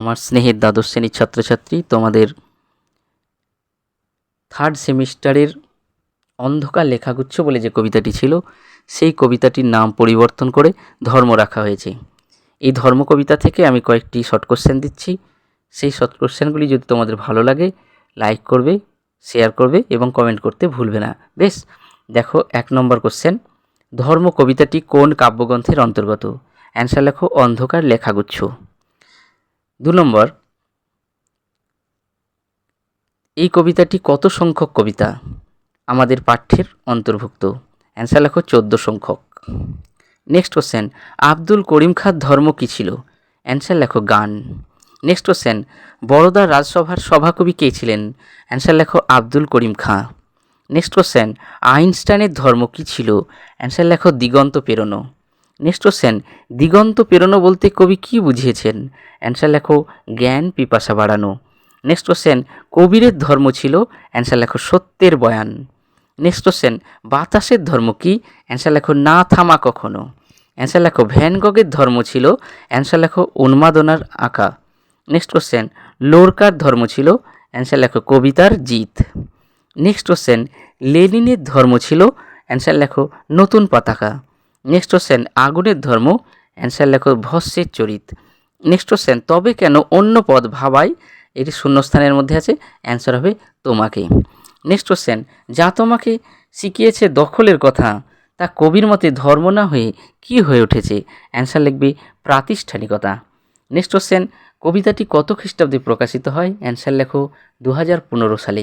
আমার স্নেহের দ্বাদশ শ্রেণীর ছাত্রছাত্রী, তোমাদের থার্ড সেমিস্টারের অন্ধকার লেখাগুচ্ছ বলে যে কবিতাটি ছিল, সেই কবিতাটির নাম পরিবর্তন করে ধর্ম রাখা হয়েছে। এই ধর্ম কবিতা থেকে আমি কয়েকটি শর্ট কোশ্চেন দিচ্ছি। সেই শর্ট কোশ্চেনগুলি যদি তোমাদের ভালো লাগে, লাইক করবে, শেয়ার করবে এবং কমেন্ট করতে ভুলবে না। বেশ, দেখো 1 নম্বর কোশ্চেন, ধর্ম কবিতাটি কোন কাব্যগ্রন্থের অন্তর্গত? অ্যান্সার লেখো অন্ধকার লেখাগুচ্ছ। 2 নম্বর, এই কবিতাটি কত সংখ্যক কবিতা? আমাদের পাঠ্যের অন্তর্ভুক্ত। অ্যান্সার লেখো 14 সংখ্যক। নেক্সট কোশ্চেন, আব্দুল করিম খাঁর ধর্ম কী ছিল? অ্যান্সার লেখো গান। নেক্সট কোশ্চেন, বরোদা রাজসভার সভাকবি কে ছিলেন? অ্যান্সার লেখো আব্দুল করিম খাঁ। নেক্সট কোশ্চেন, আইনস্টাইনের ধর্ম কী ছিল? অ্যান্সার লেখো দিগন্ত পেরোনো। নেক্সট কোশ্চেন, দিগন্ত পেরোনো বলতে কবি কী বুঝিয়েছেন? অ্যান্সার লেখো জ্ঞান পিপাসা বাড়ানো। নেক্সট কোশ্চেন, কবিরের ধর্ম ছিল? অ্যান্সার লেখো সত্যের বয়ান। নেক্সট কোশ্চেন, বাতাসের ধর্ম কী? অ্যান্সার লেখো না থামা কখনো। অ্যান্সার লেখো ভ্যান গগের ধর্ম ছিল? অ্যান্সার লেখো উন্মাদনার আঁকা। নেক্সট কোশ্চেন, লোরকার ধর্ম ছিল? অ্যান্সার লেখো কবিতার জিত। নেক্সট কোশ্চেন, লেনিনের ধর্ম ছিল? অ্যান্সার লেখো নতুন পতাকা। নেক্সট কোশ্চেন, আগুনের ধর্ম? অ্যান্সার লেখো ভস্যের চরিত। নেক্সট কোশ্চেন, তবে কেন অন্য পদ ভাবায়? এটি শূন্যস্থানের মধ্যে আছে, অ্যান্সার হবে তোমাকে। নেক্সট কোশ্চেন, যা তোমাকে শিখিয়েছে দখলের কথা, তা কবির মতে ধর্ম না হয়ে কি হয়ে উঠেছে? অ্যান্সার লিখবে প্রাতিষ্ঠানিকতা। নেক্সট কোশ্চেন, কবিতাটি কত খ্রিস্টাব্দে প্রকাশিত হয়? অ্যান্সার লেখো 2015 সালে।